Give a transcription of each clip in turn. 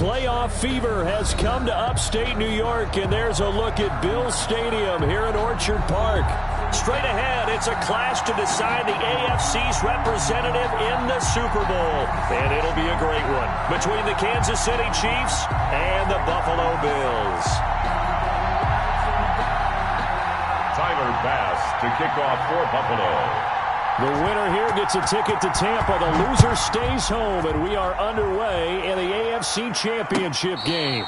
Playoff fever has come to upstate New York, and there's a look at Bills Stadium here in Orchard Park. Straight ahead, it's a clash to decide the AFC's representative in the Super Bowl. And it'll be a great one between the Kansas City Chiefs and the Buffalo Bills. Tyler Bass to kick off for Buffalo. The winner here gets a ticket to Tampa. The loser stays home, and we are underway in the AFC Championship game.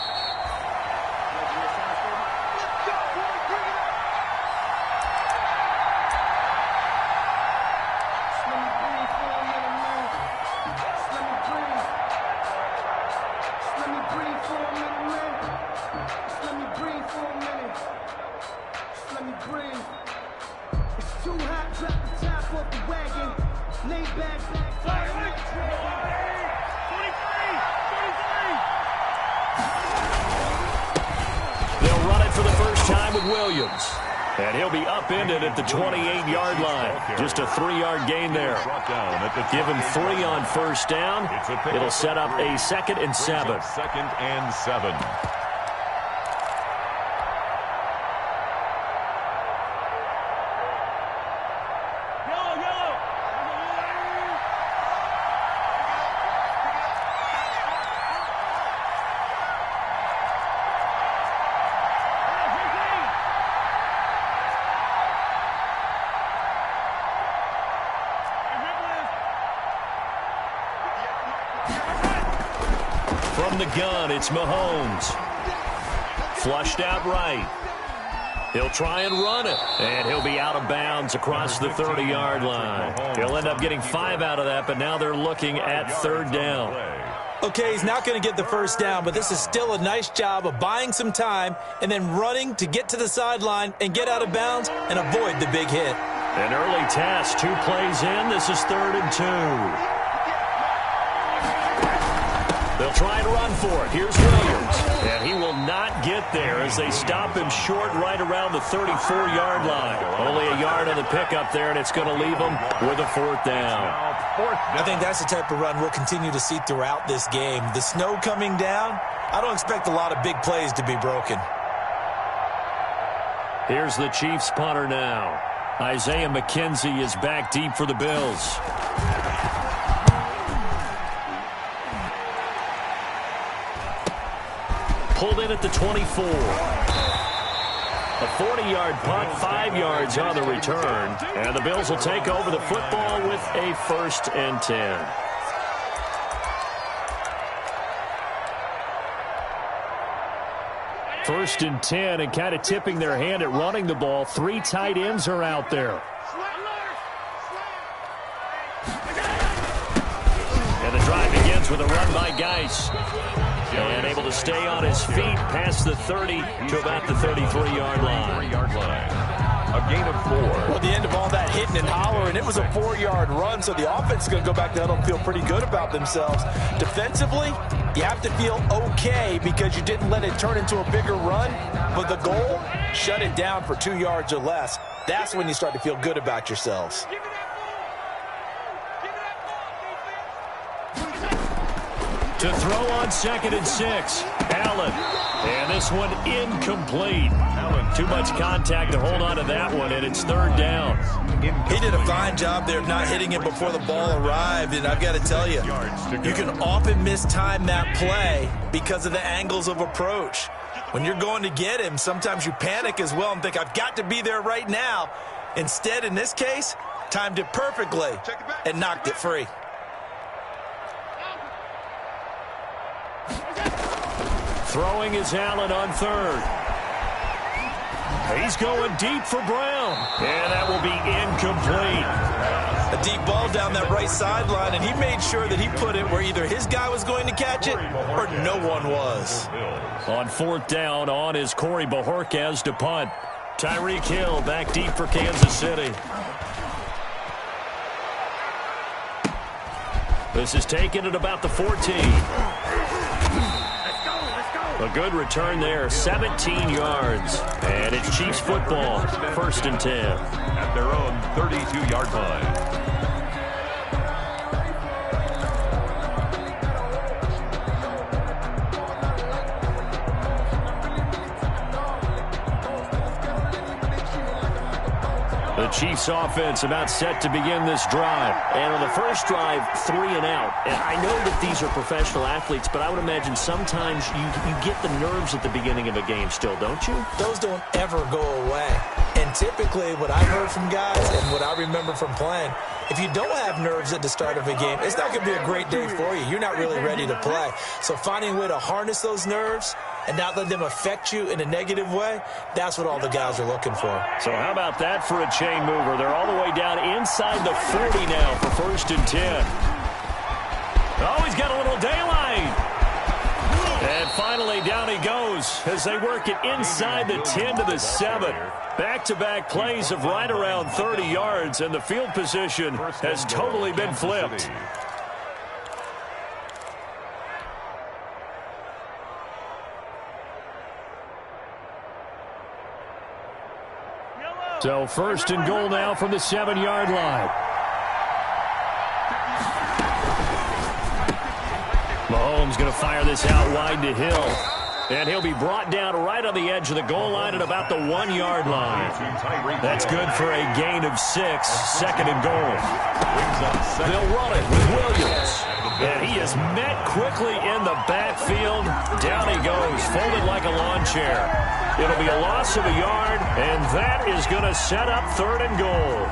And he'll be upended at the 28-yard line. Just a 3-yard gain there. Give him 3 on first down. It'll set up a 2nd and 7. 2nd and 7. From the gun, it's Mahomes. Flushed out right. He'll try and run it. And he'll be out of bounds across the 30-yard line. He'll end up getting 5 out of that, but now they're looking at 3rd down. Okay, he's not going to get the first down, but this is still a nice job of buying some time and then running to get to the sideline and get out of bounds and avoid the big hit. An early test, 2 plays in. This is 3rd and 2. They'll try and run for it. Here's Williams. And he will not get there as they stop him short right around the 34-yard line. Only a yard on the pickup there, and it's going to leave him with a 4th down. I think that's the type of run we'll continue to see throughout this game. The snow coming down, I don't expect a lot of big plays to be broken. Here's the Chiefs punter now. Isaiah McKenzie is back deep for the Bills. Pulled in at the 24. A 40-yard punt, 5 yards on the return. And the Bills will take over the football with a 1st and 10. First and 10, and kind of tipping their hand at running the ball. 3 tight ends are out there. And the drive begins with a run by Geis. And able to stay on his feet past the 30 to about the 33-yard line. A gain of 4. Well, at the end of all that hitting and hollering, it was a 4-yard run, so the offense is going to go back to huddle and feel pretty good about themselves. Defensively, you have to feel okay because you didn't let it turn into a bigger run, but the goal, shut it down for 2 yards or less. That's when you start to feel good about yourselves. To throw on 2nd and 6, Allen. And this one incomplete. Too much contact to hold on to that one, and it's 3rd down. He did a fine job there of not hitting it before the ball arrived, and I've got to tell you, you can often mistime that play because of the angles of approach. When you're going to get him, sometimes you panic as well and think, I've got to be there right now. Instead, in this case, timed it perfectly and knocked it free. Throwing is Allen on 3rd. He's going deep for Brown. And that will be incomplete. A deep ball down that right sideline, and he made sure that he put it where either his guy was going to catch it or no one was. On 4th down, on is Corey Bojorquez to punt. Tyreek Hill back deep for Kansas City. This is taken at about the 14. A good return there, 17 yards. And it's Chiefs football, 1st and 10. At their own 32-yard line. The Chiefs offense about set to begin this drive. And on the first drive, 3 and out. And I know that these are professional athletes, but I would imagine sometimes you get the nerves at the beginning of a game still, don't you? Those don't ever go away. And typically what I've heard from guys and what I remember from playing, if you don't have nerves at the start of a game, it's not going to be a great day for you. You're not really ready to play. So finding a way to harness those nerves and not let them affect you in a negative way, that's what all the guys are looking for. So how about that for a chain mover? They're all the way down inside the 40 now for 1st and 10. Oh, he's got a little daylight. And finally, down he goes as they work it inside the 10 to the 7. Back-to-back plays of right around 30 yards, and the field position has totally been flipped. So 1st and goal now from the 7-yard line. Mahomes going to fire this out wide to Hill. And he'll be brought down right on the edge of the goal line at about the 1-yard line. That's good for a gain of 6, 2nd and goal. They'll run it with Williams. And he is met quickly in the backfield. Down he goes, folded like a lawn chair. It'll be a loss of a yard, and that is going to set up 3rd and goal.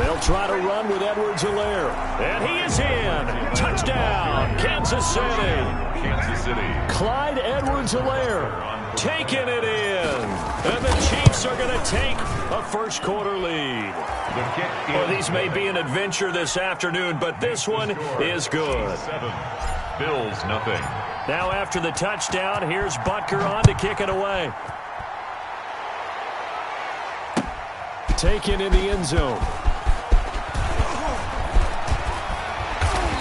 They'll try to run with Edwards-Helaire. And he is in. Touchdown, Kansas City. Kansas City. Clyde Edwards-Helaire taking it in. And the Chiefs are going to take a first-quarter lead. Well, these may be an adventure this afternoon, but this one is good. Bills, nothing. Now after the touchdown, here's Butker on to kick it away. Taken in the end zone.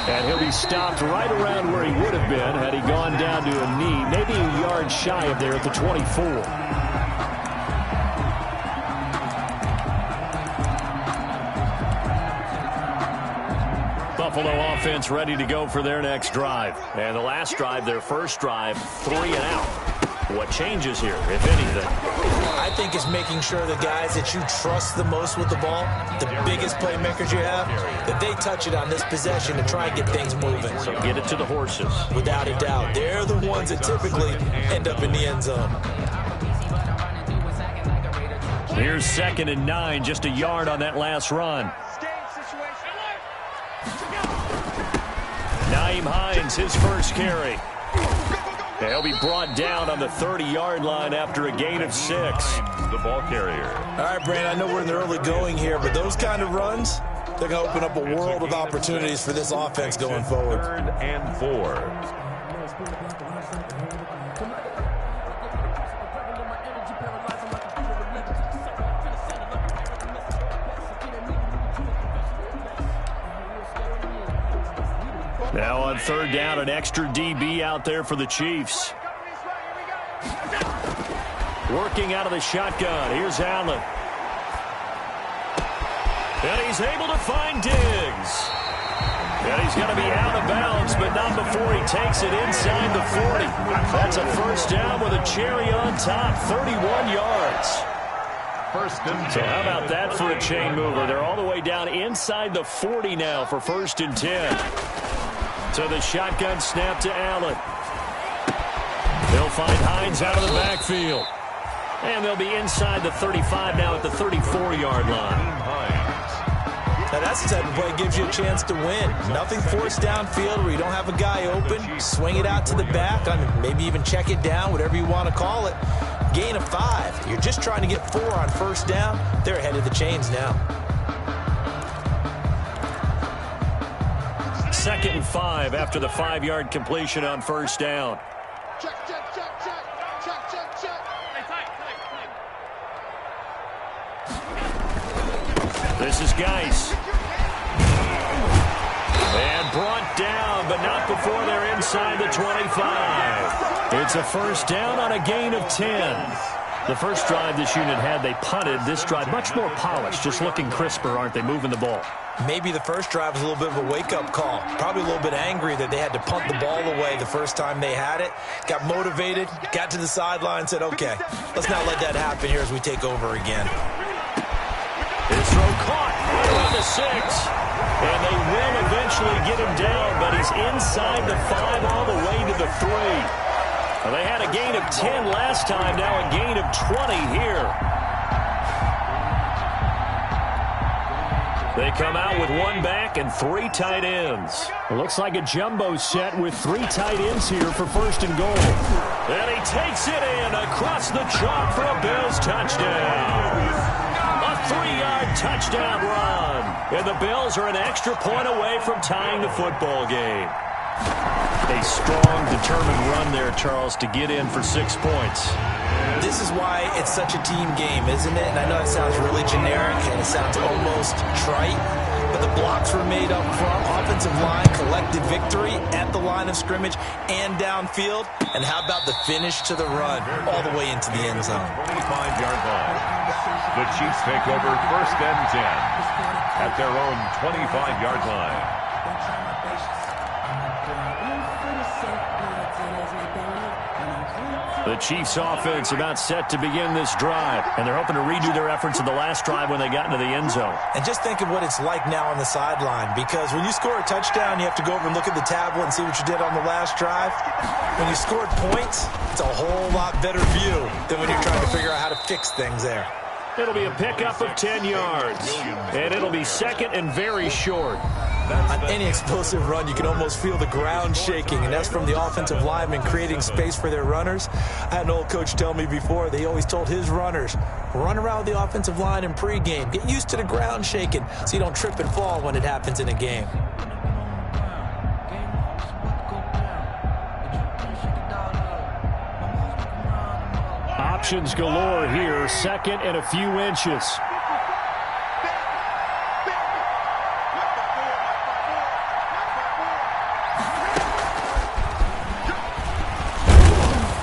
And he'll be stopped right around where he would have been had he gone down to a knee, maybe a yard shy of there at the 24. Buffalo offense ready to go for their next drive. And the last drive, their first drive, 3 and out. What changes here, if anything? I think it's making sure the guys that you trust the most with the ball, the biggest playmakers you have, that they touch it on this possession and try and get things moving. So get it to the horses. Without a doubt. They're the ones that typically end up in the end zone. Here's 2nd and 9, just a yard on that last run. Nyheim Hines, his first carry. He'll be brought down on the 30-yard line after a gain of 6. The ball carrier. All right, Brandon, I know we're in the early going here, but those kind of runs, they're going to open up a world of opportunities for this offense going forward. 3rd and 4. Now on 3rd down, an extra DB out there for the Chiefs. Working out of the shotgun. Here's Allen. And he's able to find Diggs. And he's going to be out of bounds, but not before he takes it inside the 40. That's a first down with a cherry on top, 31 yards. 1st and 10. So how about that for a chain mover? They're all the way down inside the 40 now for 1st and 10. So the shotgun snap to Allen. They'll find Hines out of the backfield. And they'll be inside the 35 now at the 34-yard line. Now that's the type of play that gives you a chance to win. Nothing forced downfield where you don't have a guy open. Swing it out to the back, maybe even check it down, whatever you want to call it. Gain of 5. You're just trying to get 4 on first down. They're ahead of the chains now. 2nd and 5 after the 5-yard completion on first down. Check. This is Geis. And brought down, but not before they're inside the 25. It's a first down on a gain of 10. The first drive this unit had, they punted. This drive, much more polished, just looking crisper, aren't they, moving the ball? Maybe the first drive was a little bit of a wake-up call. Probably a little bit angry that they had to punt the ball away the first time they had it. Got motivated, got to the sideline, said, okay, let's not let that happen here as we take over again. His throw caught right around the 6. And they will eventually get him down, but he's inside the 5 all the way to the 3. Well, they had a gain of 10 last time, now a gain of 20 here. They come out with 1 back and 3 tight ends. It looks like a jumbo set with 3 tight ends here for first and goal. And he takes it in across the chalk for a Bills touchdown. A 3-yard touchdown run. And the Bills are an extra point away from tying the football game. A strong, determined run there, Charles, to get in for 6 points. This is why it's such a team game, isn't it? And I know it sounds really generic and it sounds almost trite, but the blocks were made up front. Offensive line collected victory at the line of scrimmage and downfield. And how about the finish to the run all the way into the end zone? 25-yard line. The Chiefs take over first and 10 at their own 25-yard line. The Chiefs offense about set to begin this drive, and they're hoping to redo their efforts in the last drive when they got into the end zone. And just think of what it's like now on the sideline, because when you score a touchdown, you have to go over and look at the tablet and see what you did on the last drive. When you scored points, it's a whole lot better view than when you're trying to figure out how to fix things there. It'll be a pickup of 10 yards, and it'll be second and very short. On any explosive run, you can almost feel the ground shaking, and that's from the offensive linemen creating space for their runners. I had an old coach tell me before, they always told his runners, run around the offensive line in pregame. Get used to the ground shaking so you don't trip and fall when it happens in a game. Options galore here, second and a few inches.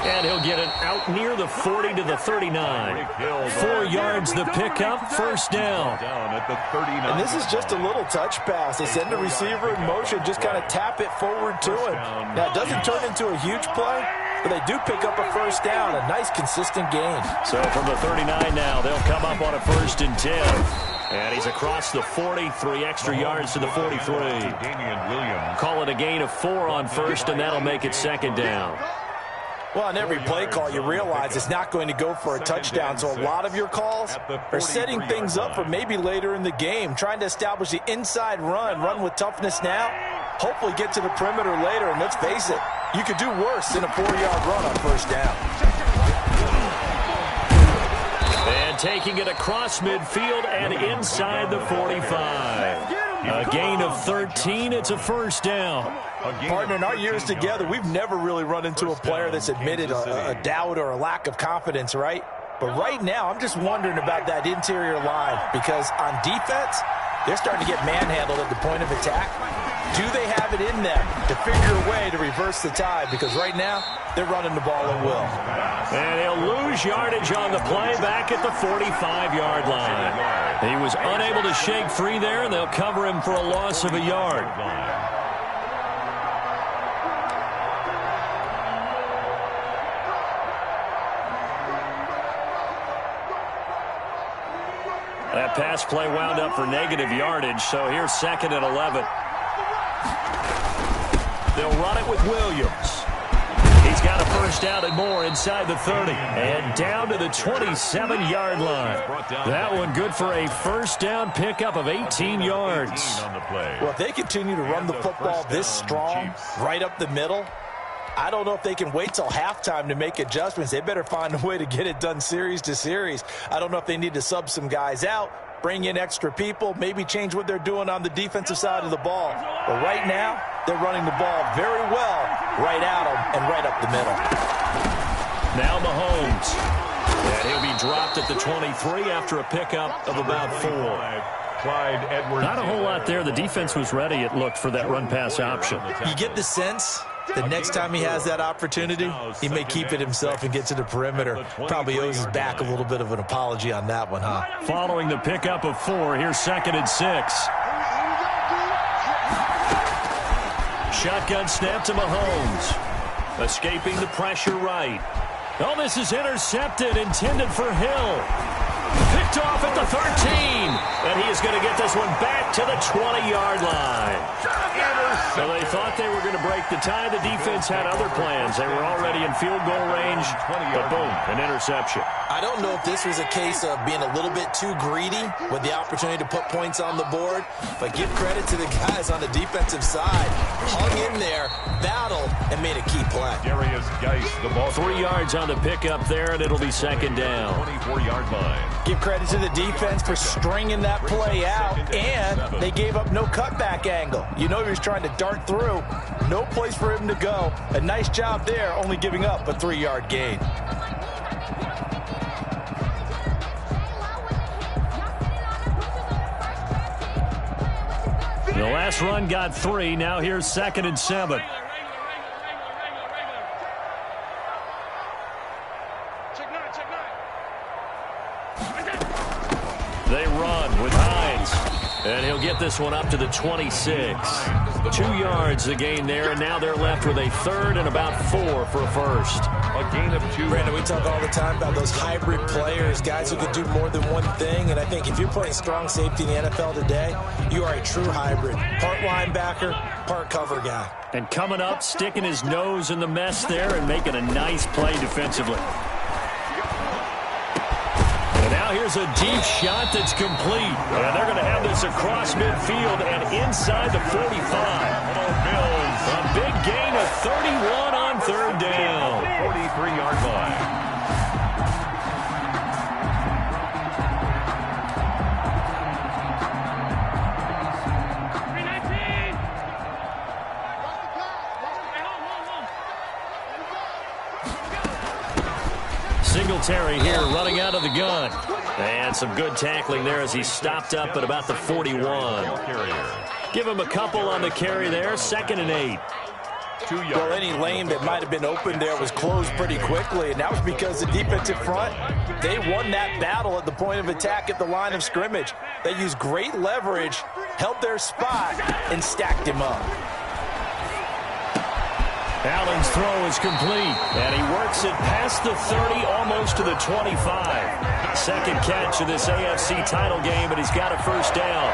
And he'll get it out near the 40 to the 39. 4 yards the pickup, first down. And this is just a little touch pass. They send the receiver in motion, just kind of tap it forward to him. Now, it doesn't turn into a huge play, but they do pick up a first down, a nice, consistent gain. So from the 39 now, they'll come up on a first and 10. And he's across the 40, 3 extra yards to the 43. Call it a gain of 4 on first, and that'll make it second down. Well, on every play call, you realize it's not going to go for a touchdown, so a lot of your calls are setting things up for maybe later in the game, trying to establish the inside run with toughness now, hopefully get to the perimeter later, and let's face it, you could do worse than a 4-yard run on first down. And taking it across midfield and inside the 45. A gain of 13, it's a first down. Partner, in our years together, we've never really run into a player that's admitted a doubt or a lack of confidence, right? But right now, I'm just wondering about that interior line, because on defense, they're starting to get manhandled at the point of attack. Do they have it in them to figure a way to reverse the tide? Because right now, they're running the ball at will. And he'll lose yardage on the play back at the 45-yard line. He was unable to shake free there, and they'll cover him for a loss of a yard. That pass play wound up for negative yardage, so here's second and 11. They'll run it with Williams. He's got a first down and more inside the 30. And down to the 27-yard line. That one good for a first down pickup of 18 yards. Well, if they continue to run the football this strong, right up the middle, I don't know if they can wait till halftime to make adjustments. They better find a way to get it done series to series. I don't know if they need to sub some guys out, bring in extra people, maybe change what they're doing on the defensive side of the ball. But right now, they're running the ball very well right at them and right up the middle. Now Mahomes. And he'll be dropped at the 23 after a pickup of about 4. Edwards. Not a whole lot there. The defense was ready, it looked, for that run-pass option. You get the sense The next time he has that opportunity, he may keep it himself and get to the perimeter. Probably owes his back a little bit of an apology on that one, huh? Following the pickup of 4, here's 2nd and 6. Shotgun snap to Mahomes. Escaping the pressure right. Oh, this is intercepted, intended for Hill. Picked off at the 13. And he is going to get this one back to the 20-yard line. So they thought they were going to break the tie. The defense had other plans. They were already in field goal range, but boom, an interception. I don't know if this was a case of being a little bit too greedy with the opportunity to put points on the board, but give credit to the guys on the defensive side. Hung in there, battled, and made a key play. Darius Geis, the ball. 3 yards on the pickup there, and it'll be 2nd down. 24-yard line. Give credit to the defense for stringing that play out, and they gave up no cutback angle. You know he was trying to dart through. No place for him to go. A nice job there, only giving up a 3-yard gain. The last run got 3. Now here's 2nd and 7. They run with Hines. And he'll get this one up to the 26. 2 yards the gain there, and now they're left with a 3rd and about 4 for a first. A gain of 2. Brandon, we talk all the time about those hybrid players, guys who can do more than one thing, and I think if you're playing strong safety in the NFL today, you are a true hybrid. Part linebacker, part cover guy. And coming up, sticking his nose in the mess there and making a nice play defensively. And now here's a deep shot that's complete. And they're going to have this across midfield and inside the 45. Bills. A big gain of 31 on 3rd down. 43-yard line. Singletary here running out of the gun. And some good tackling there as he stopped up at about the 41. Give him a couple on the carry there. 2nd and 8. 2 yards. Well, any lane that might have been open there was closed pretty quickly, and that was because the defensive front, they won that battle at the point of attack at the line of scrimmage. They used great leverage, held their spot, and stacked him up. Allen's throw is complete, and he works it past the 30, almost to the 25. 2nd catch of this AFC title game, and he's got a 1st down.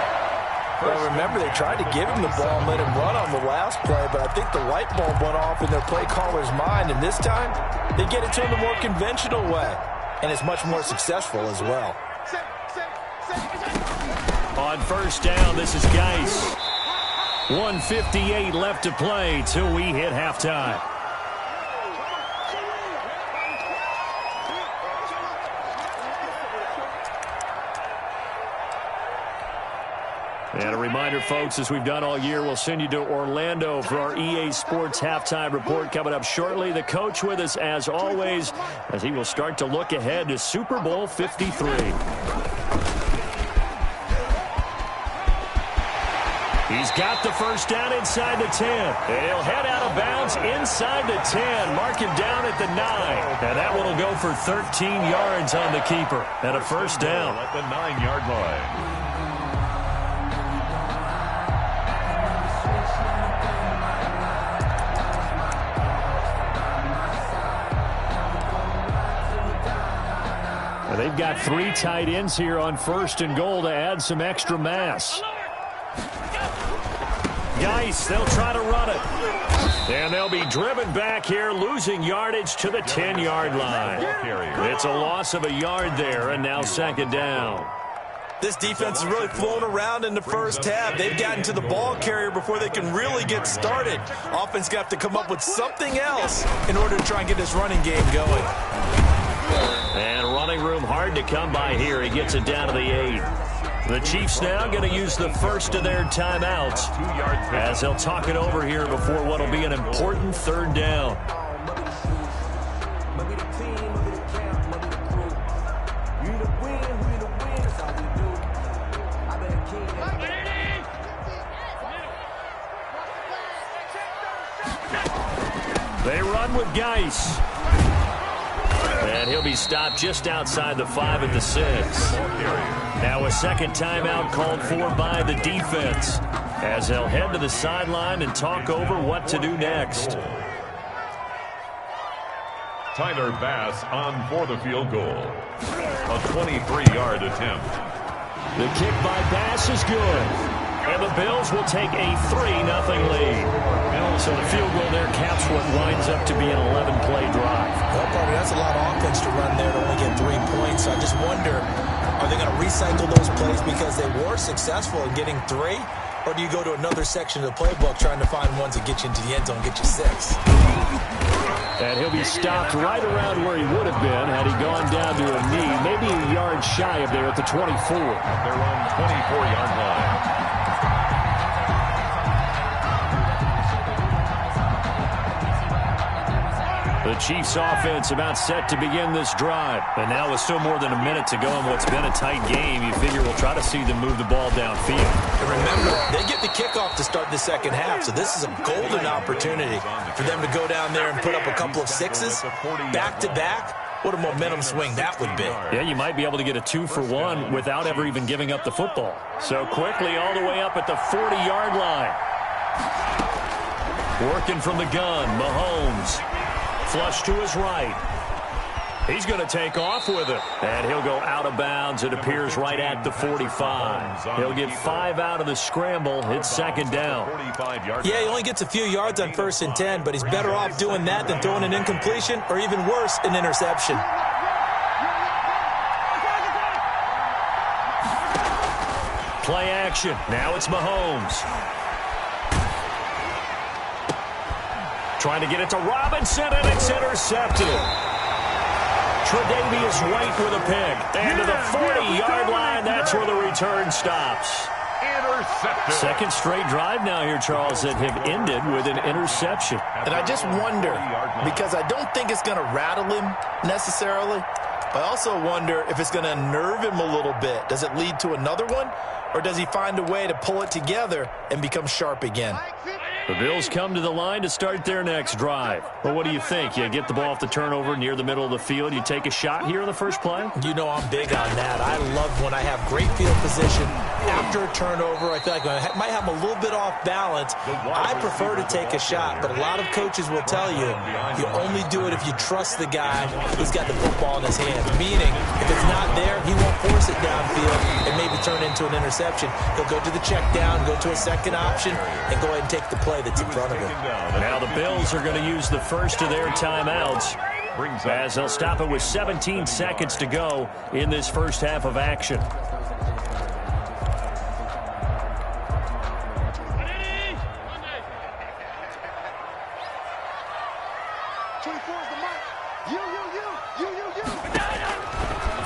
Well, remember, they tried to give him the ball and let him run on the last play, but I think the light bulb went off in their play caller's mind, and this time, they get it to him the more conventional way, and it's much more successful as well. On 1st down, this is Geis. 1:58 left to play till we hit halftime. And a reminder, folks, as we've done all year, we'll send you to Orlando for our EA Sports halftime report coming up shortly. The coach with us, as always, as he will start to look ahead to Super Bowl 53. He's got the 1st down inside the 10. And he'll head out of bounds inside the 10. Mark him down at the 9. And that one will go for 13 yards on the keeper. And a 1st down. At the 9-yard line. And they've got 3 tight ends here on 1st and goal to add some extra mass. Geis, they'll try to run it. And they'll be driven back here, losing yardage to the 10-yard line. It's a loss of a yard there, and now 2nd down. This defense has really flown around in the first half. They've gotten to the ball carrier before they can really get started. Offense got to come up with something else in order to try and get this running game going. And running room hard to come by here. He gets it down to the 8. The Chiefs now going to use the first of their timeouts as they'll talk it over here before what will be an important 3rd down. They run with Geis. And he'll be stopped just outside the 5 at the 6. Now a second timeout called for by the defense, as they'll head to the sideline and talk over what to do next. Tyler Bass on for the field goal. A 23-yard attempt. The kick by Bass is good. And the Bills will take a 3-0 lead. So the field goal there caps what winds up to be an 11-play drive. Well, Parker, that's a lot of offense to run there to only get 3 points. So I just wonder, are they going to recycle those plays because they were successful in getting 3? Or do you go to another section of the playbook trying to find ones that get you into the end zone and get you 6? And he'll be stopped right around where he would have been had he gone down to a knee, maybe a yard shy of there at the 24. At their own 24-yard line. The Chiefs offense about set to begin this drive. And now with still more than a minute to go in what's been a tight game, you figure we'll try to see them move the ball downfield. And remember, they get the kickoff to start the second half, so this is a golden opportunity for them to go down there and put up a couple of 6s back-to-back. What a momentum swing that would be. Yeah, you might be able to get a 2-for-1 without ever even giving up the football. So quickly all the way up at the 40-yard line. Working from the gun, Mahomes. Flush to his right. He's going to take off with it. And he'll go out of bounds. It appears right at the 45. He'll get 5 out of the scramble. It's second down. Yeah, he only gets a few yards on 1st and 10, but he's better off doing that than throwing an incompletion or even worse, an interception. Play action. Now it's Mahomes. Trying to get it to Robinson, and it's intercepted. Tre'Davious White with a pick. And to the 40-yard line, that's where the return stops. Intercepted. Second straight drive now here, Charles, that have ended with an interception. And I just wonder, because I don't think it's going to rattle him necessarily, but I also wonder if it's going to unnerve him a little bit. Does it lead to another one, or does he find a way to pull it together and become sharp again? The Bills come to the line to start their next drive. Well, what do you think? You get the ball off the turnover near the middle of the field. You take a shot here in the first play? You know I'm big on that. I love when I have great field position. After a turnover, I feel like I might have a little bit off balance. I prefer to take a shot, but a lot of coaches will tell you, you only do it if you trust the guy who's got the football in his hand. Meaning, if it's not there, he won't force it downfield and maybe turn into an interception. He'll go to the check down, go to a second option, and go ahead and take the play that's in front of him. Now the Bills are going to use the first of their timeouts as they'll stop it with 17 seconds to go in this first half of action.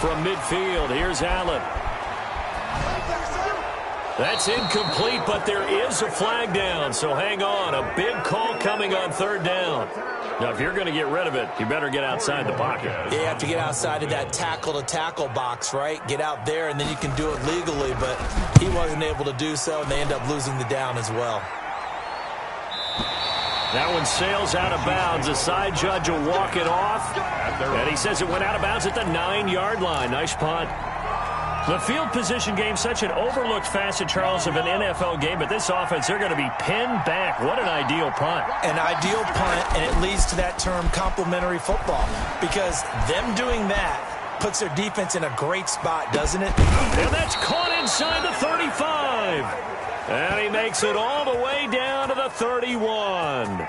From midfield, here's Allen. That's incomplete, but there is a flag down, so hang on. A big call coming on third down. Now, if you're going to get rid of it, you better get outside the pocket. You have to get outside of that tackle-to-tackle box, right? Get out there, and then you can do it legally, but he wasn't able to do so, and they end up losing the down as well. That one sails out of bounds. The side judge will walk it off, and he says it went out of bounds at the 9-yard line. Nice punt. The field position game, such an overlooked facet, Charles, of an NFL game, but this offense, they're going to be pinned back. What an ideal punt. An ideal punt, and it leads to that term complementary football, because them doing that puts their defense in a great spot, doesn't it? And that's caught inside the 35. And he makes it all the way down to the 31.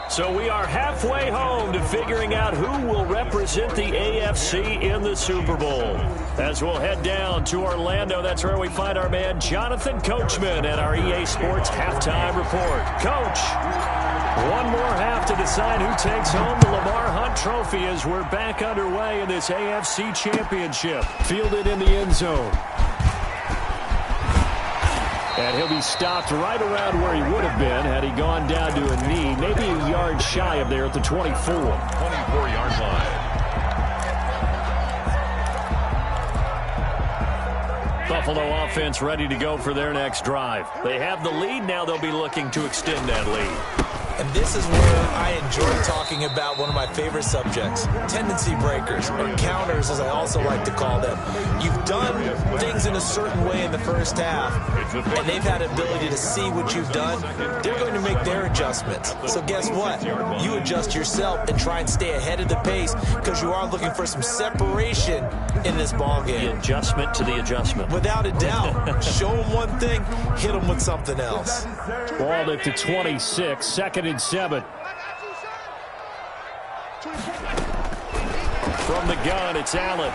So we are halfway home to figuring out who will represent the AFC in the Super Bowl. As we'll head down to Orlando, that's where we find our man Jonathan Coachman at our EA Sports Halftime Report. Coach, one more half to decide who takes home the Lamar Hunt Trophy as we're back underway in this AFC Championship. Fielded in the end zone. And he'll be stopped right around where he would have been had he gone down to a knee, maybe a yard shy of there at the 24. 24-yard line. Buffalo offense ready to go for their next drive. They have the lead. Now they'll be looking to extend that lead. And this is where I enjoy talking about one of my favorite subjects, tendency breakers, or counters as I also like to call them. You've done things in a certain way in the first half, and they've had an ability to see what you've done. They're going to make their adjustments. So guess what? You adjust yourself and try and stay ahead of the pace because you are looking for some separation in this ball game. The adjustment to the adjustment. Without a doubt. Show them one thing, hit them with something else. Ball at the 26, 2nd and 7. From the gun, it's Allen.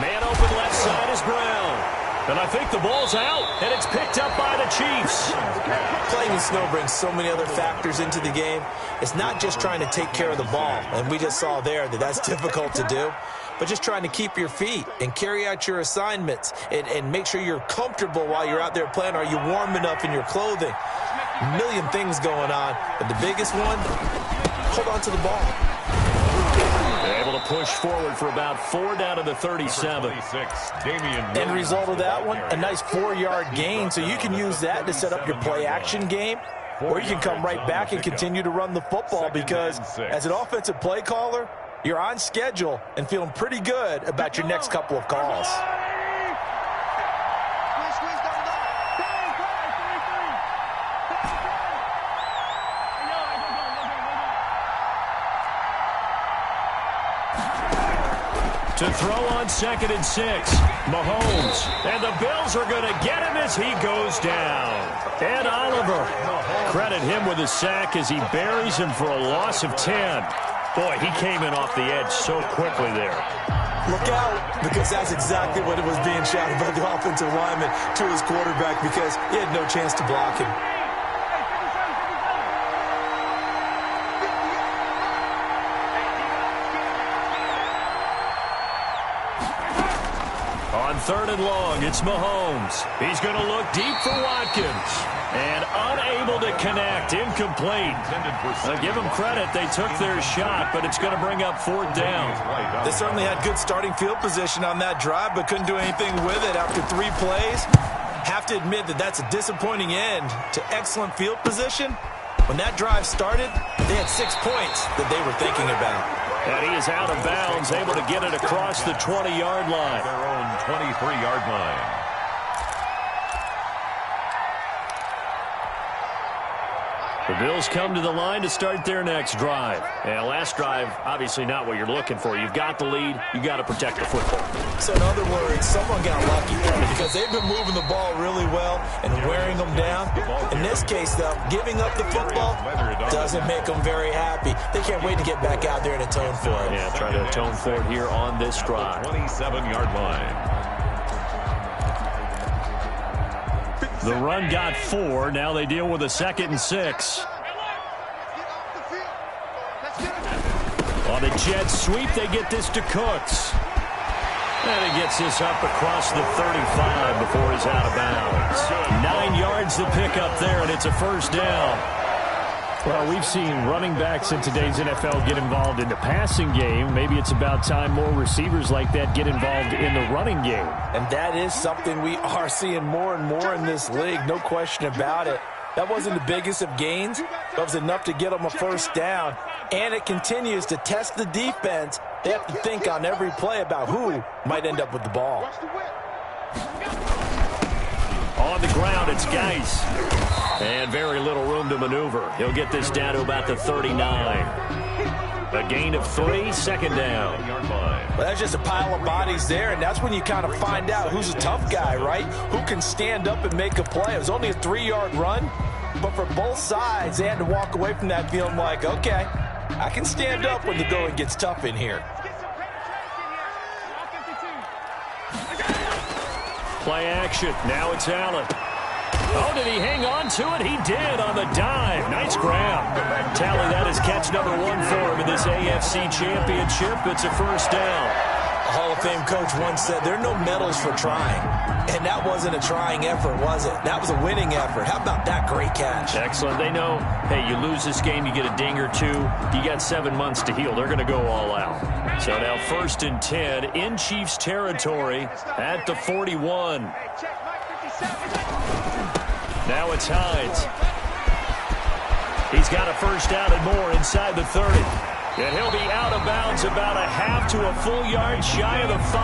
Man open left side is Brown. And I think the ball's out, and it's picked up by the Chiefs. Playing in snow brings so many other factors into the game. It's not just trying to take care of the ball, and we just saw there that that's difficult to do, but just trying to keep your feet and carry out your assignments and make sure you're comfortable while you're out there playing. Are you warm enough in your clothing? A million things going on, but the biggest one, hold on to the ball. They're able to push forward for about 4 down to the 37. End result of that one, a nice 4-yard gain, so you can use that to set up your play-action game, or you can come right back and continue to run the football because as an offensive play caller, you're on schedule and feeling pretty good about your next couple of calls. To throw on 2nd and 6, Mahomes. And the Bills are going to get him as he goes down. Ed Oliver. Credit him with a sack as he buries him for a loss of 10. Boy, he came in off the edge so quickly there. Look out, because that's exactly what it was being shouted by the offensive lineman to his quarterback because he had no chance to block him. On 3rd and long, it's Mahomes. He's going to look deep for Watkins. And unable to connect, incomplete. Give them credit, they took their shot, but it's going to bring up 4th down. They certainly had good starting field position on that drive, but couldn't do anything with it after 3 plays. Have to admit that that's a disappointing end to excellent field position. When that drive started, they had 6 points that they were thinking about. And he is out of bounds, able to get it across the 20-yard line. Their own 23-yard line. The Bills come to the line to start their next drive. And last drive, obviously not what you're looking for. You've got the lead. You've got to protect the football. So in other words, someone got lucky because they've been moving the ball really well and wearing them down. In this case, though, giving up the football doesn't make them very happy. They can't wait to get back out there and atone for it. Yeah, try to atone for it here on this drive. 27-yard line. The run got 4. Now they deal with a 2nd and 6. On the jet sweep, they get this to Cooks. And he gets this up across the 35 before he's out of bounds. 9 yards to pick up there, and it's a 1st down. Well, we've seen running backs in today's NFL get involved in the passing game. Maybe it's about time more receivers like that get involved in the running game. And that is something we are seeing more and more in this league, no question about it. That wasn't the biggest of gains, but it was enough to get them a 1st down. And it continues to test the defense. They have to think on every play about who might end up with the ball. On the ground, it's Geis. And very little room to maneuver. He'll get this down to about the 39. A gain of 3, 2nd down. Well, that's just a pile of bodies there, and that's when you kind of find out who's a tough guy, right? Who can stand up and make a play. It was only a 3-yard run, but for both sides, they had to walk away from that feeling like, okay, I can stand up when the going gets tough in here. Play action. Now it's Allen. Oh, did he hang on to it? He did on the dive. Nice grab. Tally, that is catch number 1 for him in this AFC championship. It's a 1st down. A Hall of Fame coach once said there are no medals for trying. And that wasn't a trying effort, was it? That was a winning effort. How about that great catch? Excellent. They know, hey, you lose this game, you get a ding or 2. You got 7 months to heal. They're going to go all out. So now 1st and 10 in Chiefs territory at the 41. Now it's Hines. He's got a first down and more inside the 30. And he'll be out of bounds about a half to a full yard shy of the 5.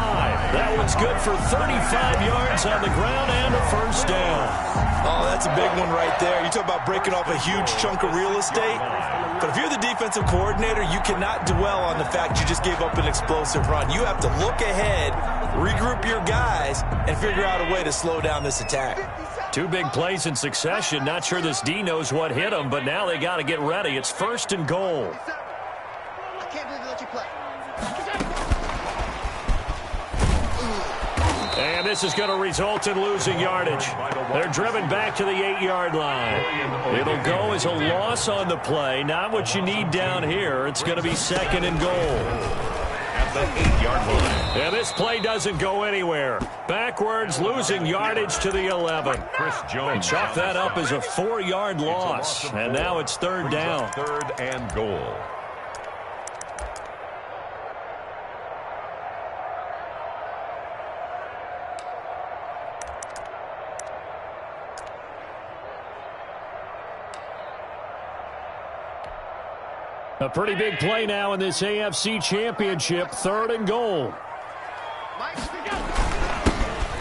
That one's good for 35 yards on the ground and a first down. Oh, that's a big one right there. You talk about breaking off a huge chunk of real estate. But if you're the defensive coordinator, you cannot dwell on the fact you just gave up an explosive run. You have to look ahead, regroup your guys, and figure out a way to slow down this attack. 2 big plays in succession. Not sure this D knows what hit him, but now they got to get ready. It's first and goal. And this is going to result in losing yardage. They're driven back to the 8-yard line. It'll go as a loss on the play. Not what you need down here. It's going to be second and goal. At the 8-yard line. And this play doesn't go anywhere. Backwards, losing yardage to the 11. Chris Jones. Chalk that up as a 4-yard loss. And now it's third down. Third and goal. A pretty big play now in this AFC Championship. Third and goal.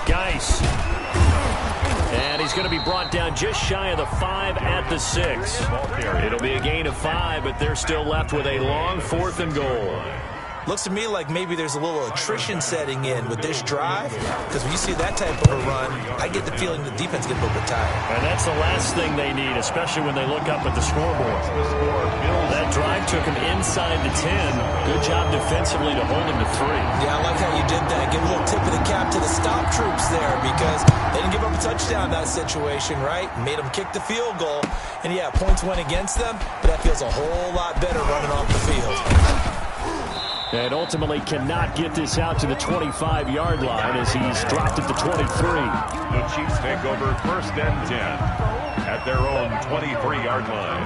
Geis. And he's going to be brought down just shy of the 5 at the 6. It'll be a gain of 5, but they're still left with a long 4th and goal. Looks to me like maybe there's a little attrition setting in with this drive, because when you see that type of a run, I get the feeling the defense gets a little bit tired. And that's the last thing they need, especially when they look up at the scoreboard. That drive took him inside the 10. Good job defensively to hold him to 3. Yeah, I like how you did that. Give a little tip of the cap to the stop troops there, because they didn't give up a touchdown in that situation, right? Made them kick the field goal. And yeah, points went against them, but that feels a whole lot better running off the field. And ultimately cannot get this out to the 25-yard line as he's dropped at the 23. The Chiefs take over first and 10 at their own 23-yard line.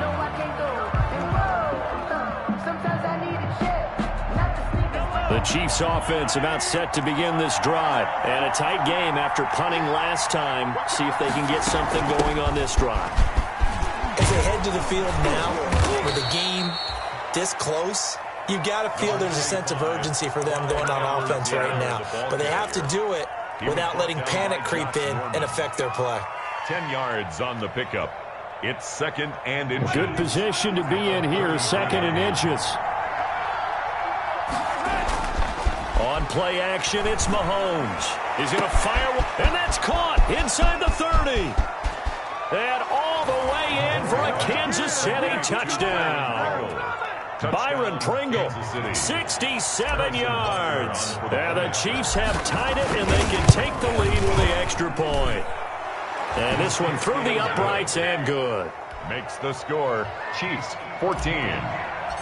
The Chiefs offense about set to begin this drive. And a tight game after punting last time. See if they can get something going on this drive. As they head to the field now with the game this close, you've got to feel there's a sense of urgency for them going on offense right now. But they have to do it without letting panic creep in and affect their play. 10 yards on the pickup. It's second and inches. Good position to be in here, second and inches. On play action, it's Mahomes. He's going to fire, and that's caught inside the 30. And all the way in for a Kansas City touchdown. Byron Pringle, 67 yards. And the Chiefs have tied it, and they can take the lead with the extra point. And this one through the uprights and good. Makes the score. Chiefs 14,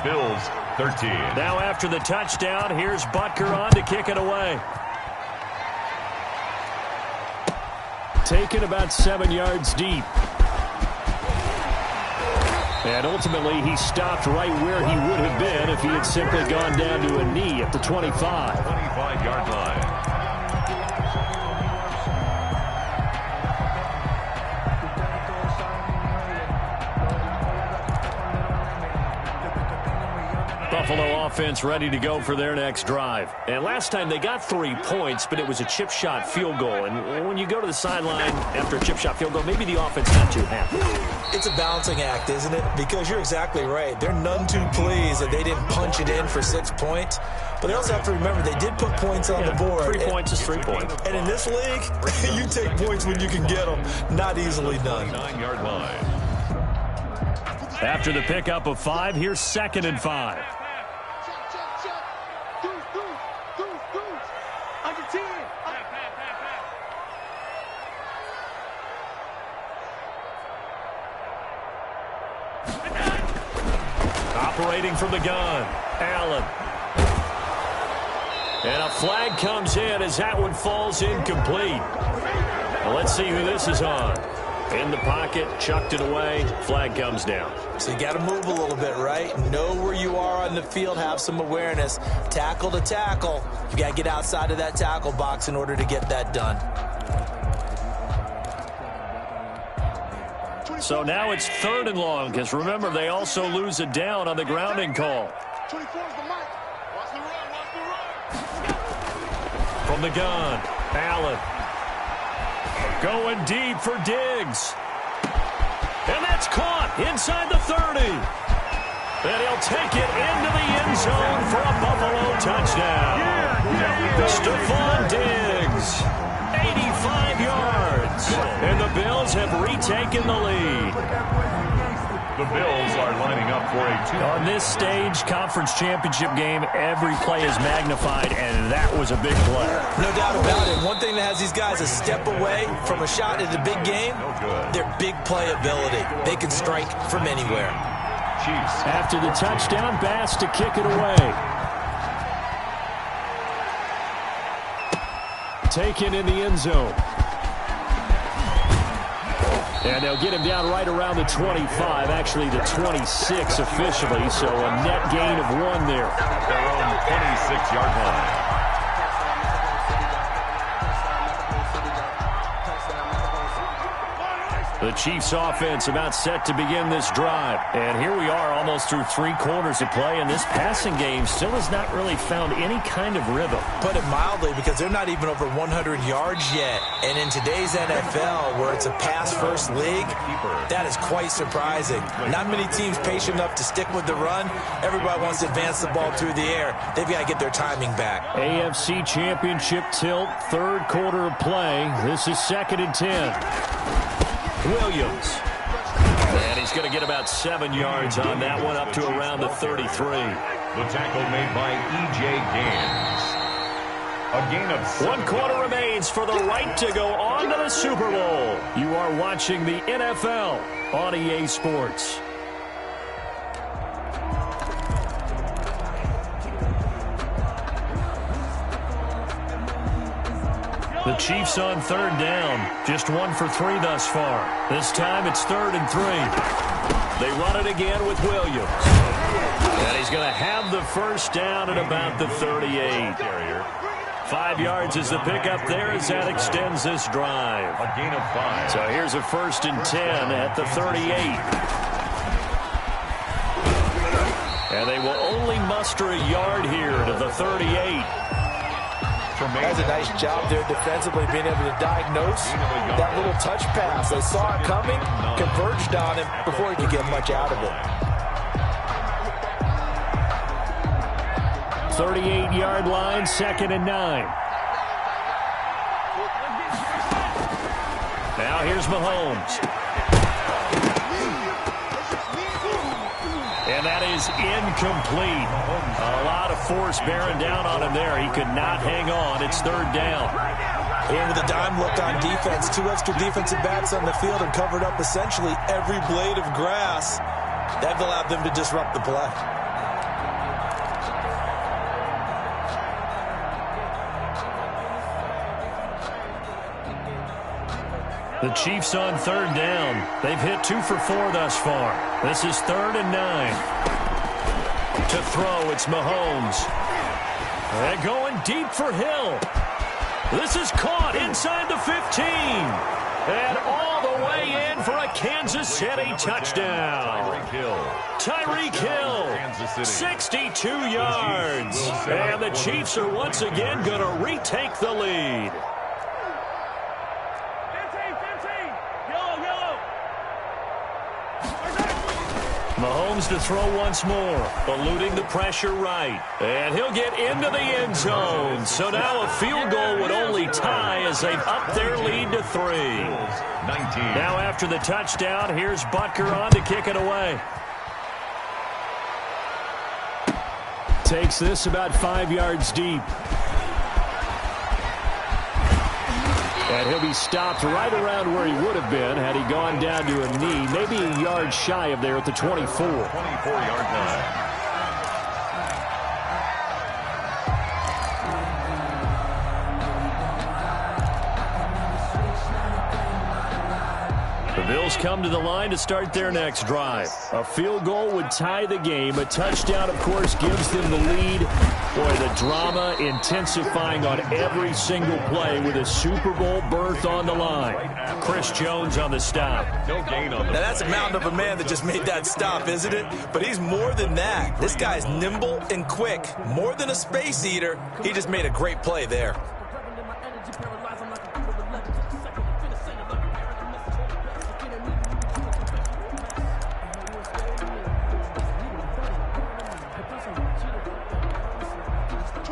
Bills 13. Now after the touchdown, here's Butker on to kick it away. Taken about 7 yards deep. And ultimately, he stopped right where he would have been if he had simply gone down to a knee at the 25. 25-yard line. Buffalo offense ready to go for their next drive. And last time they got 3 points, but it was a chip shot field goal. And when you go to the sideline after a chip shot field goal, maybe the offense not too happy. It's a balancing act, isn't it? Because you're exactly right. They're none too pleased that they didn't punch it in for 6 points. But they also have to remember they did put points on the board. 3 points is 3 points. And in this league, you take points when you can get them. Not easily done. 9-yard line. After the pickup of 5, here's second and 5. Operating from the gun, Allen. And a flag comes in as that one falls incomplete. Well, let's see who this is on. In the pocket, chucked it away, flag comes down. So you got to move a little bit, right? Know where you are on the field, have some awareness. Tackle to tackle. You got to get outside of that tackle box in order to get that done. So now it's 3rd and long, because remember, they also lose a down on the grounding call. From the gun, Allen. Going deep for Diggs. And that's caught inside the 30. And he'll take it into the end zone for a Buffalo touchdown. Stephon Diggs, 85 yards. And the Bills have retaken the lead. The Bills are lining up for a 2. On this stage, conference championship game, every play is magnified, and that was a big play. No doubt about it. One thing that has these guys a step away from a shot at the big game, their big play ability. They can strike from anywhere. Chiefs. After the touchdown, Bass to kick it away. Taken in the end zone. And they'll get him down right around the 25, actually the 26 officially, so a net gain of 1 there. At their own 26-yard line. The Chiefs offense about set to begin this drive. And here we are almost through 3 quarters of play, and this passing game still has not really found any kind of rhythm. Put it mildly, because they're not even over 100 yards yet. And in today's NFL, where it's a pass-first league, that is quite surprising. Not many teams patient enough to stick with the run. Everybody wants to advance the ball through the air. They've got to get their timing back. AFC Championship tilt, 3rd quarter of play. This is 2nd and 10. Williams. And he's going to get about 7 yards on that one, up to around the 33. The tackle made by E.J. Gaines. A gain of 7. 1 quarter remains for the right to go on to the Super Bowl. You are watching the NFL on EA Sports. The Chiefs on 3rd down. Just 1 for 3 thus far. This time it's 3rd and 3. They run it again with Williams. And he's going to have the first down at about the 38. 5 yards is the pickup there as that extends this drive. A gain of 5. So here's a 1st and 10 at the 38. And they will only muster a yard here to the 38. That's a nice job there defensively, being able to diagnose that little touch pass. They saw it coming, converged on him before he could get much out of it. 38-yard line, 2nd and 9. Now here's Mahomes. And that is incomplete. A lot of force bearing down on him there. He could not hang on. It's 3rd down. And with a dime look on defense, 2 extra defensive backs on the field and covered up essentially every blade of grass. That allowed them to disrupt the play. The Chiefs on 3rd down. They've hit 2 for 4 thus far. This is 3rd and 9. To throw, it's Mahomes. And going deep for Hill. This is caught inside the 15. And all the way in for a Kansas City touchdown. Tyreek Hill, 62 yards. And the Chiefs are once again going to retake the lead. Mahomes to throw once more, eluding the pressure right. And he'll get into the end zone. So now a field goal would only tie as they've upped their lead to 3. 19. Now after the touchdown, here's Butker on to kick it away. Takes this about 5 yards deep. And he'll be stopped right around where he would have been had he gone down to a knee, maybe a yard shy of there at the 24. 24-yard line. The Bills come to the line to start their next drive. A field goal would tie the game. A touchdown, of course, gives them the lead. Boy, the drama intensifying on every single play with a Super Bowl berth on the line. Chris Jones on the stop. No gain on the Now, that's a mountain of a man that just made that stop, isn't it? But he's more than that. This guy's nimble and quick. More than a space eater. He just made a great play there.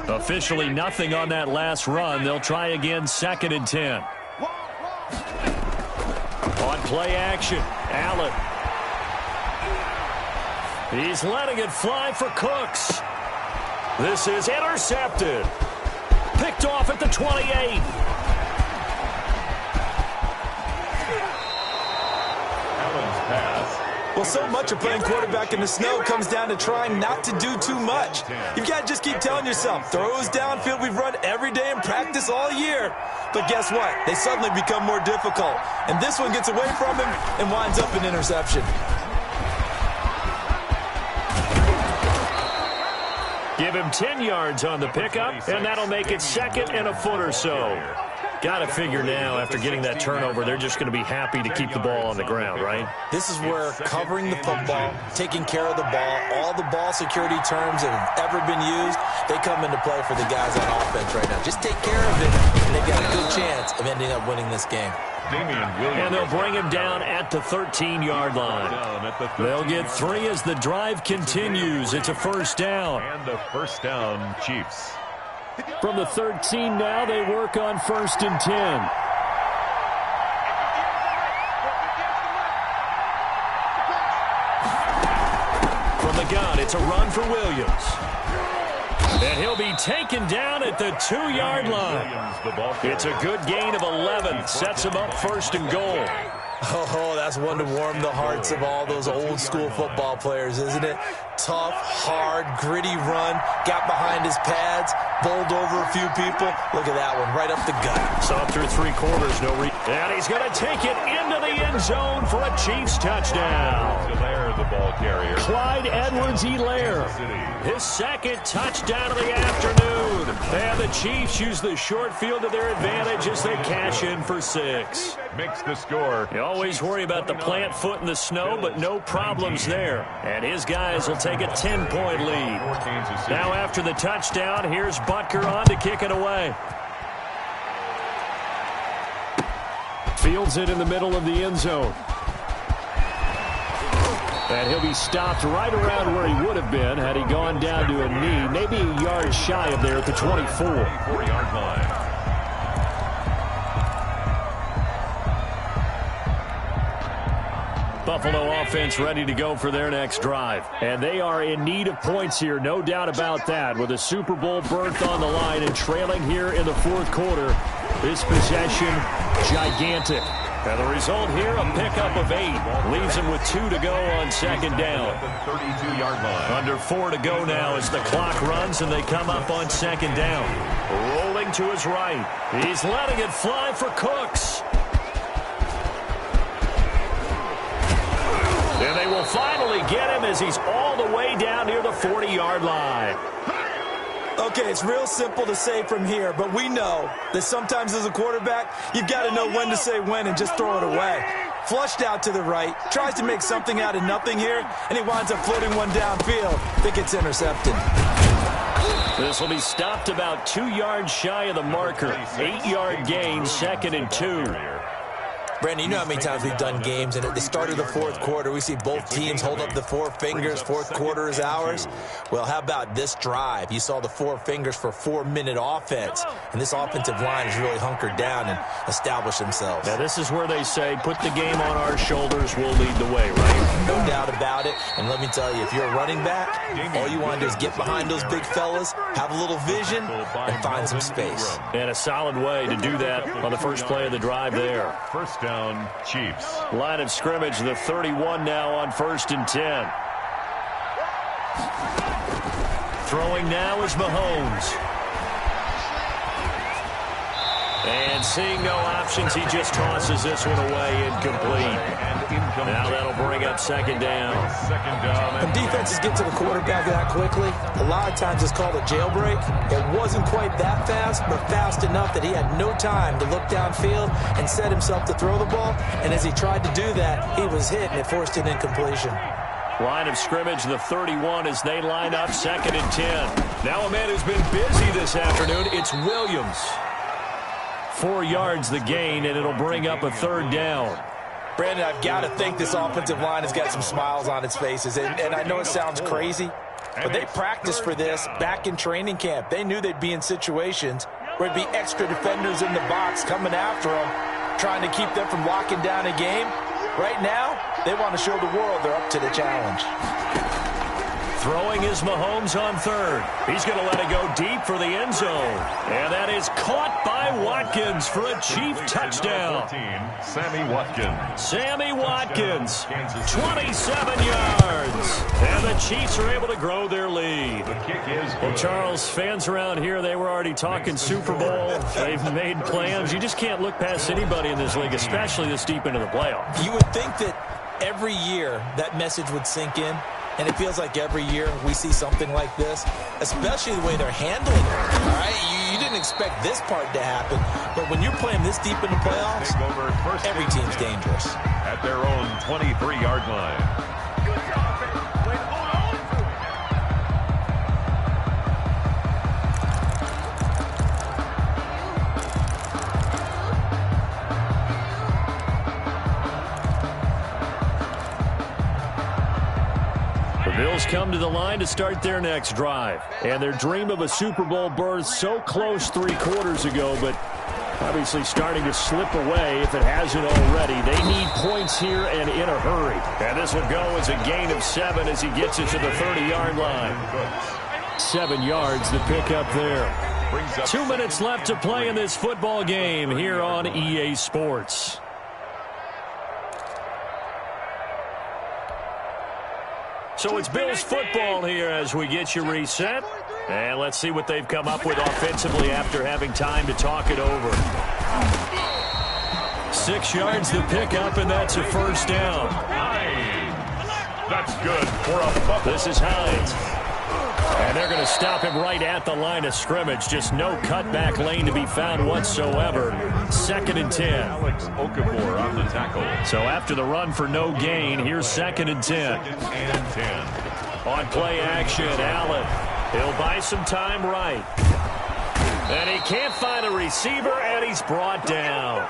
Officially nothing on that last run. They'll try again, 2nd and 10. On play action, Allen. He's letting it fly for Cooks. This is intercepted. Picked off at the 28. Allen's pass. Well, so much of playing quarterback in the snow comes down to trying not to do too much. You've got to just keep telling yourself, throws downfield we've run every day in practice all year. But guess what? They suddenly become more difficult. And this one gets away from him and winds up an interception. Give him 10 yards on the pickup, and that'll make it 2nd and a foot or so. Got to figure now, after getting that turnover, they're just going to be happy to keep the ball on the ground, right? This is where covering the football, taking care of the ball, all the ball security terms that have ever been used, they come into play for the guys on offense right now. Just take care of it, and they've got a good chance of ending up winning this game. And they'll bring him down at the 13-yard line. They'll get 3 as the drive continues. It's a first down. And the first down, Chiefs. From the 13 now, they work on 1st and 10. From the gun, it's a run for Williams. And he'll be taken down at the 2-yard line. It's a good gain of 11. Sets him up 1st and goal. Oh, that's one to warm the hearts of all those old school football players, isn't it? Tough, hard, gritty run. Got behind his pads, bowled over a few people. Look at that one, right up the gut. Saw through 3 quarters, and he's going to take it into the end zone for a Chiefs touchdown. Hilaire, the ball carrier. Clyde Edwards-Hilaire, his 2nd touchdown of the afternoon. And the Chiefs use the short field to their advantage as they cash in for 6. Makes the score. You always worry about the plant foot in the snow, but no problems there. And his guys will take a 10-point lead. Now after the touchdown, here's Butker on to kick it away. Fields it in the middle of the end zone. And he'll be stopped right around where he would have been had he gone down to a knee, maybe a yard shy of there at the 24. 4-yard line. Buffalo offense ready to go for their next drive. And they are in need of points here, no doubt about that, with a Super Bowl berth on the line and trailing here in the 4th quarter. This possession, gigantic. And the result here, a pickup of 8. Leaves him with 2 to go on 2nd down. 32-yard line. Under 4 to go now as the clock runs and they come up on 2nd down. Rolling to his right. He's letting it fly for Cooks. And they will finally get him as he's all the way down near the 40-yard line. Okay, it's real simple to say from here, but we know that sometimes as a quarterback, you've got to know when to say when and just throw it away. Flushed out to the right, tries to make something out of nothing here, and he winds up floating one downfield that gets intercepted. This will be stopped about 2 yards shy of the marker. 8-yard gain, 2nd and 2. Brandon, you know how many times we've done games, and at the start of the 4th quarter, we see both teams hold up the 4 fingers, 4th quarter is ours. Well, how about this drive? You saw the 4 fingers for 4-minute offense, and this offensive line has really hunkered down and established themselves. Now, this is where they say, put the game on our shoulders, we'll lead the way, right? No doubt about it, and let me tell you, if you're a running back, all you want to do is get behind those big fellas, have a little vision, and find some space. And a solid way to do that on the first play of the drive there. First down, Chiefs. Line of scrimmage, the 31 now on 1st and 10. Throwing now is Mahomes. And seeing no options, he just tosses this one away incomplete. Now that'll bring up second down. When defenses get to the quarterback that quickly, a lot of times it's called a jailbreak. It wasn't quite that fast, but fast enough that he had no time to look downfield and set himself to throw the ball. And as he tried to do that, he was hit, and it forced an incompletion. Line of scrimmage, the 31, as they line up second and 10. Now a man who's been busy this afternoon, it's Williams. 4 yards the gain, and it'll bring up a third down. Brandon, I've got to think this offensive line has got some smiles on its faces. And I know it sounds crazy, but they practiced for this back in training camp. They knew they'd be in situations where it'd be extra defenders in the box coming after them, trying to keep them from locking down a game. Right now, they want to show the world they're up to the challenge. Throwing is Mahomes on third. He's going to let it go deep for the end zone. And that is caught by Watkins for a Chief touchdown. Sammy Watkins. Sammy Watkins, 27 yards. And the Chiefs are able to grow their lead. The kick is good. Well, Charles, fans around here, they were already talking Super Bowl. They've made plans. You just can't look past anybody in this league, especially this deep into the playoffs. You would think that every year that message would sink in. And it feels like every year we see something like this, especially the way they're handling it. All right, you didn't expect this part to happen, but when you're playing this deep in the playoffs, every team's dangerous. At their own 23-yard line. Bills come to the line to start their next drive. And their dream of a Super Bowl berth so close 3 quarters ago, but obviously starting to slip away if it hasn't already. They need points here and in a hurry. And this will go as a gain of 7 as he gets it to the 30-yard line. 7 yards to pick up there. 2 minutes left to play in this football game here on EA Sports. So it's Bills football here as we get you reset. And let's see what they've come up with offensively after having time to talk it over. 6 yards to pick up, and that's a first down. That's good for a bucket. This is Hines. And they're going to stop him right at the line of scrimmage. Just no cutback lane to be found whatsoever. 2nd and 10. Alex Okafor on the tackle. So after the run for no gain, here's 2nd and 10. 2nd and 10. On play action, Allen. He'll buy some time right. And he can't find a receiver, and he's brought down.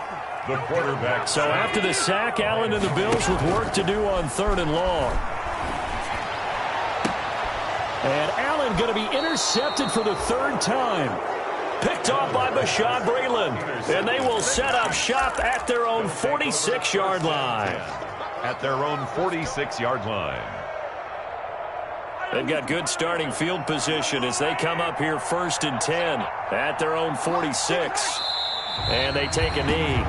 The quarterback. So after the sack, Allen and the Bills with work to do on 3rd and long. And Allen going to be intercepted for the 3rd time. Picked off by Bashaud Breeland. And they will set up shop at their own 46-yard line. At their own 46-yard line. They've got good starting field position as they come up here 1st and 10 at their own 46. And they take a knee.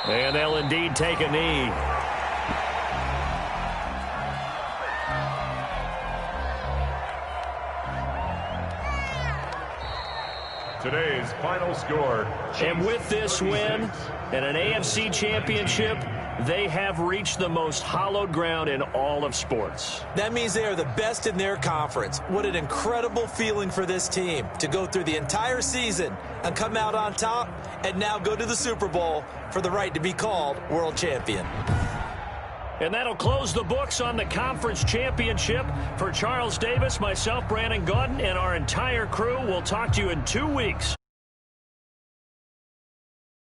And they'll indeed take a knee. Today's final score. And with this win and an AFC championship, they have reached the most hallowed ground in all of sports. That means they are the best in their conference. What an incredible feeling for this team to go through the entire season and come out on top and now go to the Super Bowl for the right to be called world champion. And that'll close the books on the conference championship. For Charles Davis, myself, Brandon Gaudin, and our entire crew, we'll talk to you in 2 weeks.